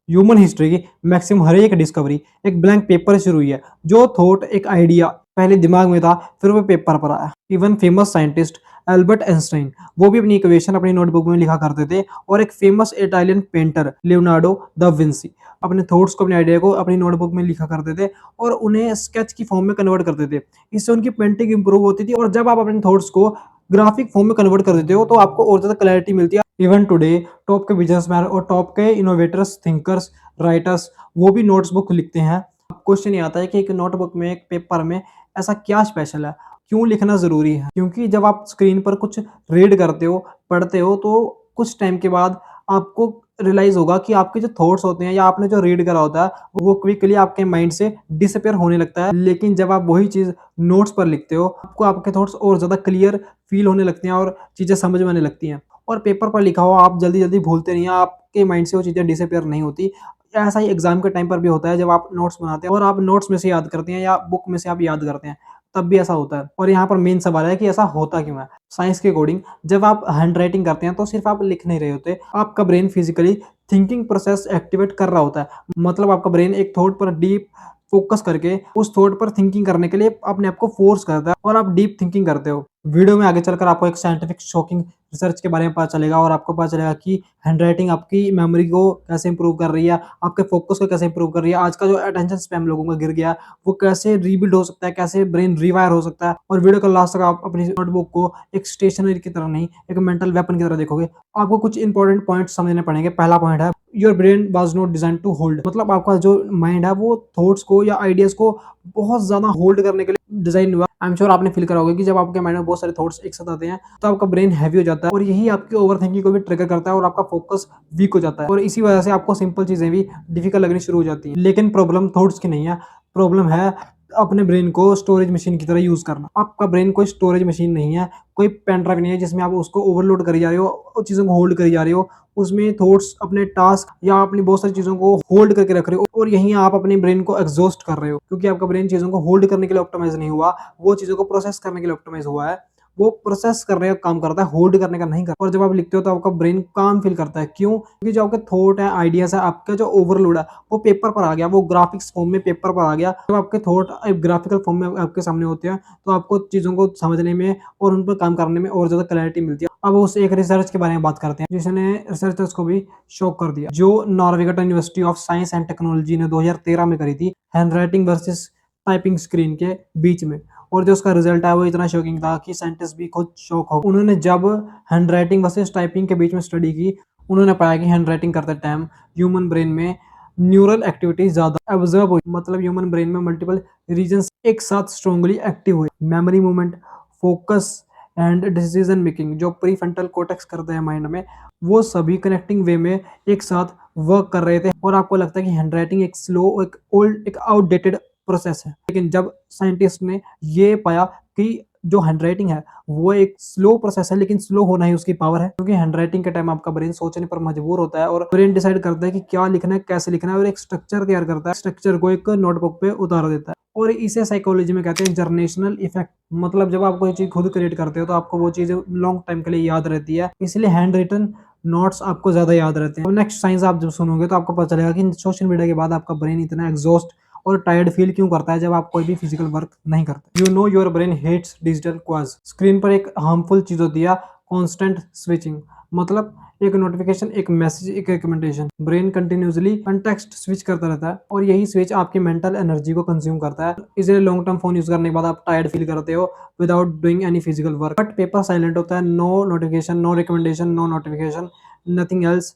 Human history की maximum हर एक discovery एक ब्लैंक पेपर से शुरू हुई है। जो थॉट एक आइडिया पहले दिमाग में था, फिर वो पेपर पर आया। Even famous scientist Albert Einstein, वो भी अपनी इक्वेशन अपनी नोटबुक में लिखा करते थे। और एक famous Italian painter Leonardo da Vinci अपने थॉट्स को, अपने आइडिया को अपनी नोटबुक में लिखा करते थे और उन्हें स्केच की फॉर्म में कन्वर्ट करते थे। इससे उनकी पेंटिंग इंप्रूव होती थी। और जब आप अपने थॉट्स को ग्राफिक फॉर्म में कन्वर्ट कर देते हो तो आपको और ज्यादा क्लैरिटी मिलती है। इवन टुडे टॉप के बिजनेसमैन और टॉप के इनोवेटर्स, थिंकर्स, राइटर्स, वो भी नोट्स बुक लिखते हैं। क्वेश्चन ये आता है कि एक नोटबुक में, एक पेपर में ऐसा क्या स्पेशल है, क्यों लिखना जरूरी है? क्योंकि जब आप स्क्रीन पर कुछ रीड करते हो, पढ़ते हो, तो कुछ टाइम के बाद आपको रियलाइज होगा कि आपके जो थॉट्स होते हैं या आपने जो रीड करा होता है वो क्विकली आपके माइंड से डिसअपेयर होने लगता है। लेकिन जब आप वही चीज नोट्स पर लिखते हो, आपको आपके थॉट्स और ज्यादा क्लियर फील होने लगते हैं और चीजें समझ में आने लगती हैं। और पेपर पर लिखा हुआ आप जल्दी जल्दी भूलते नहीं हैं, आपके माइंड से वो चीजें डिसअपेयर नहीं होती। ऐसा ही एग्जाम के टाइम पर भी होता है, जब आप नोट्स बनाते हैं और आप नोट्स में से याद करते हैं या बुक में से आप याद करते हैं, तब भी ऐसा होता है। और यहाँ पर मेन सवाल है कि ऐसा होता क्यों है? साइंस के अकॉर्डिंग जब आप हैंड राइटिंग करते हैं तो सिर्फ आप लिख नहीं रहे होते, आपका brain physically thinking process activate कर रहा होता है। मतलब आपका ब्रेन एक थॉट पर डीप फोकस करके उस थॉट पर थिंकिंग करने के लिए अपने आप को फोर्स करता है और आप डीप थिंकिंग करते हो। वीडियो में आगे चलकर आपको एक साइंटिफिक शॉकिंग रिसर्च के बारे में पता चलेगा और आपको पता चलेगा कि हैंडराइटिंग आपकी मेमोरी को कैसे इंप्रूव कर रही है, आपके फोकस को कैसे इंप्रूव कर रही है। आज का जो अटेंशन स्पैम लोगों का गिर गया, वो कैसे रीबिल्ड हो सकता है, कैसे ब्रेन रिवायर हो सकता है। और वीडियो का लास्ट तक आप अपनी नोटबुक को एक स्टेशनरी की तरह नहीं, एक मेंटल वेपन की तरह देखोगे। आपको कुछ इंपॉर्टेंट पॉइंट समझने पड़ेंगे। पहला पॉइंट है, your brain was not design to hold. मतलब आपका जो माइंड है वो थॉट्स को या आइडियाज को बहुत ज्यादा होल्ड करने के लिए डिजाइन हुआ। आई एम श्योर आपने फील करा होगा कि जब आपके माइंड में बहुत सारे थॉट्स एक साथ आते हैं तो आपका ब्रेन हैवी हो जाता है और यही आपकी ओवर थिंकिंग को भी ट्रिगर करता है और आपका फोकस वीक हो जाता है। और इसी वजह से आपको सिंपल चीजें भी डिफिकल्ट लगनी शुरू हो जाती हैं। लेकिन प्रॉब्लम थॉट्स की नहीं है, प्रॉब्लम है अपने ब्रेन को स्टोरेज मशीन की तरह यूज करना। आपका ब्रेन कोई स्टोरेज मशीन नहीं है, कोई पेन ड्राइव नहीं है जिसमें आप उसको ओवरलोड करी जा रहे हो, चीजों को होल्ड करी जा रहे हो। उसमें थॉट्स, अपने टास्क या अपनी बहुत सारी चीजों को होल्ड करके रख रहे हो और यहीं आप अपने ब्रेन को एग्जॉस्ट कर रहे हो, क्योंकि आपका ब्रेन चीजों को होल्ड करने के लिए ऑप्टिमाइज नहीं हुआ, वो चीजों को प्रोसेस करने के लिए ऑप्टिमाइज हुआ है। वो प्रोसेस करने का काम करता है, होल्ड करने का नहीं करता। और जब आप लिखते हो तो आपका ब्रेन काम फील करता है। क्यों? क्योंकि जो आपके थॉट है, आइडियाज है, आपका जो ओवरलोड है वो पेपर पर आ गया, वो ग्राफिक्स फॉर्म में पेपर पर आ गया। जब आपके थॉट ग्राफिकल फॉर्म में आपके सामने होते हैं तो आपको चीजों को समझने में और उन पर काम करने में और ज्यादा क्लैरिटी मिलती है। अब उस एक रिसर्च के बारे में बात करते हैं जिसने रिसर्चर्स को भी शॉक कर दिया, जो Norwegian university of science and technology ने 2013 में करी थी, हैंडराइटिंग वर्सेस टाइपिंग स्क्रीन के बीच में। और जो उसका रिजल्ट है वो इतना शॉकिंग था कि साइंटिस्ट भी खुद शॉक हो। उन्होंने जब हैंडराइटिंग वर्सेस टाइपिंग के बीच में स्टडी की, उन्होंने पाया कि हैंडराइटिंग करते टाइम ह्यूमन ब्रेन में न्यूरल एक्टिविटी ज्यादा ऑब्जर्व हुई। मतलब ह्यूमन ब्रेन में मल्टीपल रीजन्स एक साथ स्ट्रांगली एक्टिव हुए। Memory, movement, focus and decision making, जो प्रीफ्रंटल कोर्टेक्स करते हैं माइंड में, वो सभी कनेक्टिंग वे में एक साथ वर्क कर रहे थे। और आपको लगता है कि हैंडराइटिंग एक स्लो, एक ओल्ड, एक आउटडेटेड प्रोसेस है। लेकिन जब साइंटिस्ट ने ये पाया कि जो हैंडराइटिंग है वो एक स्लो प्रोसेस है, लेकिन स्लो होना ही उसकी पावर है। क्योंकि हैंडराइटिंग के टाइम आपका ब्रेन सोचने पर मजबूर होता है और ब्रेन डिसाइड करता है कि क्या लिखना है, कैसे लिखना है, और एक स्ट्रक्चर तैयार करता है, स्ट्रक्चर को एक नोटबुक पे उतार देता है। और इसे साइकोलॉजी में कहते हैं जर्नेशनल इफेक्ट। मतलब जब आप कोई चीज खुद क्रिएट करते हो तो आपको वो चीज लॉन्ग टाइम के लिए याद रहती है, इसलिए हैंड रिटन नोट्स आपको ज्यादा याद रहते हैं। नेक्स्ट साइंस आप जब सुनोगे तो आपको पता चलेगा कि सोशल मीडिया के बाद आपका ब्रेन इतना एग्जॉस्ट और टायर्ड फील क्यों करता है जब आप कोई भी फिजिकल वर्क नहीं करते। You know your brain hates digital chaos. Screen पर एक हार्मफुल चीज होती है कॉन्स्टेंट स्विचिंग। मतलब एक नोटिफिकेशन, एक मैसेज, एक recommendation, brain continuously context switch करता रहता है और यही स्विच आपकी मेंटल एनर्जी को कंज्यूम करता है। इसलिए लॉन्ग टर्म फोन यूज करने के बाद आप टायर्ड फील करते हो without doing any physical work. But paper silent होता है, no notification, no recommendation, no notification, nothing else,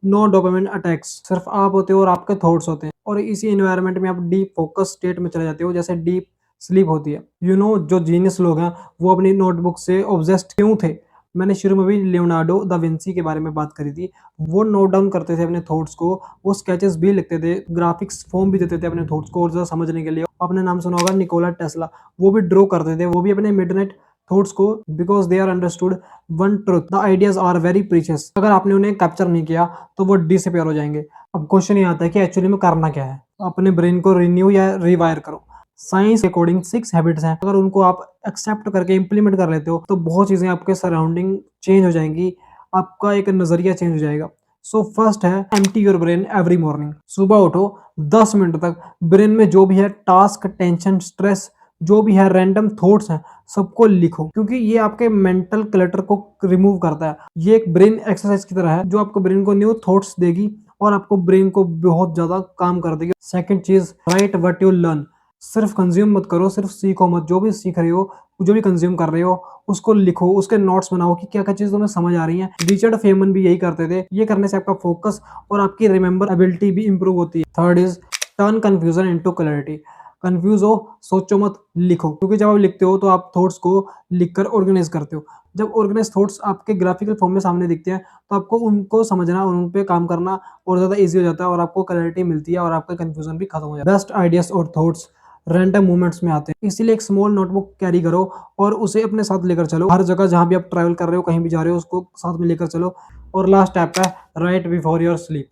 no dopamine attacks. सिर्फ आप होते हो और आपके थॉट्स होते हैं और इसी एनवायरनमेंट में आप डीप फोकस स्टेट में चले जाते हो, जैसे डीप स्लीप होती है। यू नो जो जीनियस लोग हैं वो अपनी नोटबुक से ऑब्सेस्ड क्यों थे? मैंने शुरू में भी लियोनार्डो दा विंसी के बारे में बात करी थी। वो नोट डाउन करते थे अपने थॉट्स को, वो स्केचेस भी लिखते थे, ग्राफिक्स फॉर्म भी देते थे अपने थॉट्स को और ज़्यादा समझने के लिए। आपने नाम सुना होगा निकोला टेस्ला, वो भी ड्रॉ करते थे, वो भी अपने मिडनाइट थॉट्स को, because they are understood one truth, the ideas are very precious. अगर आपने उन्हें कैप्चर नहीं किया तो वो डिसअपियर हो जाएंगे। अब क्वेश्चन ये आता है कि एक्चुअली में करना क्या है? अपने ब्रेन को रिन्यू या रिवायर करो। साइंस के अकॉर्डिंग 6 हैबिट्स हैं, अगर उनको आप एक्सेप्ट करके इंप्लीमेंट कर लेते हो तो बहुत चीजें आपके सराउंडिंग चेंज हो जाएंगी, आपका एक नजरिया चेंज हो जाएगा। सो फर्स्ट है empty your brain every morning. सुबह उठो, 10 मिनट तक ब्रेन में जो भी है टास्क, टेंशन, स्ट्रेस, जो भी है रैंडम थॉट्स हैं, सबको लिखो, क्योंकि ये आपके मेंटल क्लटर को रिमूव करता है। ये एक ब्रेन एक्सरसाइज की तरह है जो आपको ब्रेन को न्यू थॉट्स देगी और आपको ब्रेन को बहुत ज्यादा काम कर देगी। सेकंड चीज, राइट व्हाट यू लर्न। सिर्फ कंज्यूम मत करो, सिर्फ सीखो मत। जो भी सीख रहे हो, जो भी कंज्यूम कर रहे हो, उसको लिखो, उसके नोट्स बनाओ कि क्या क्या चीज तुम्हें समझ आ रही है। रिचर्ड फेमन भी यही करते थे। ये करने से आपका फोकस और आपकी रिमेंबर एबिलिटी भी इंप्रूव होती है। Third is turn confusion into clarity. Confuse हो, सोचो मत, लिखो, क्योंकि जब आप लिखते हो तो आप थॉट्स को लिखकर ऑर्गेनाइज करते हो। जब ऑर्गेनाइज थॉट्स आपके ग्राफिकल फॉर्म में सामने दिखते हैं तो आपको उनको समझना और उन पे काम करना और ज्यादा इजी हो जाता है और आपको क्लैरिटी मिलती है और आपका कंफ्यूजन भी खत्म हो जाता है। बेस्ट आइडियाज और थॉट्स रैंडम मोमेंट्स में आते हैं, इसीलिए एक स्मॉल नोटबुक कैरी करो और उसे अपने साथ लेकर चलो। हर जगह जहां भी आप ट्रैवल कर रहे हो, कहीं भी जा रहे हो, उसको साथ में लेकर चलो। और लास्ट स्टेप है राइट बिफोर योर स्लीप।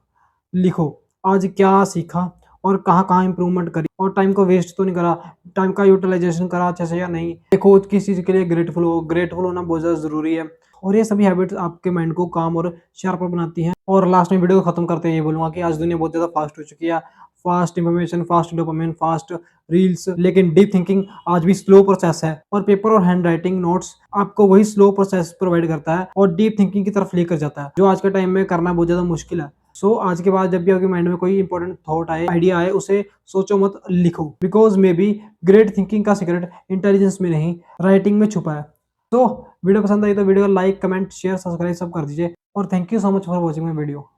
लिखो आज क्या सीखा और कहाँ कहाँ इंप्रूवमेंट करी और टाइम को वेस्ट तो नहीं करा, टाइम का यूटिलाइजेशन करा अच्छे से या नहीं। देखो किस चीज़ के लिए ग्रेटफुल हो, ग्रेटफुल होना बहुत ज़्यादा ज़रूरी है। और ये सभी हैबिट्स आपके माइंड को काम और शार्पर बनाती हैं। और लास्ट में वीडियो को खत्म करते ये बोलूंगा कि आज दुनिया बहुत ज़्यादा फास्ट हो चुकी है। Fast information, fast dopamine, fast reels, लेकिन डीप थिंकिंग आज भी स्लो प्रोसेस है। और पेपर और हैंड राइटिंग नोट्स आपको वही स्लो प्रोसेस प्रोवाइड करता है और डीप थिंकिंग की तरफ लेकर जाता है, जो आज के टाइम में करना बहुत ज़्यादा मुश्किल है। सो आज के बाद जब भी आपके माइंड में कोई इंपॉर्टेंट थॉट आए, आइडिया आए, उसे सोचो मत, लिखो। Because may be great thinking का सीक्रेट इंटेलिजेंस में नहीं, राइटिंग में छुपा है। तो वीडियो पसंद आई तो वीडियो को लाइक, कमेंट, शेयर, सब्सक्राइब सब कर दीजिए। और thank you so much for watching my video.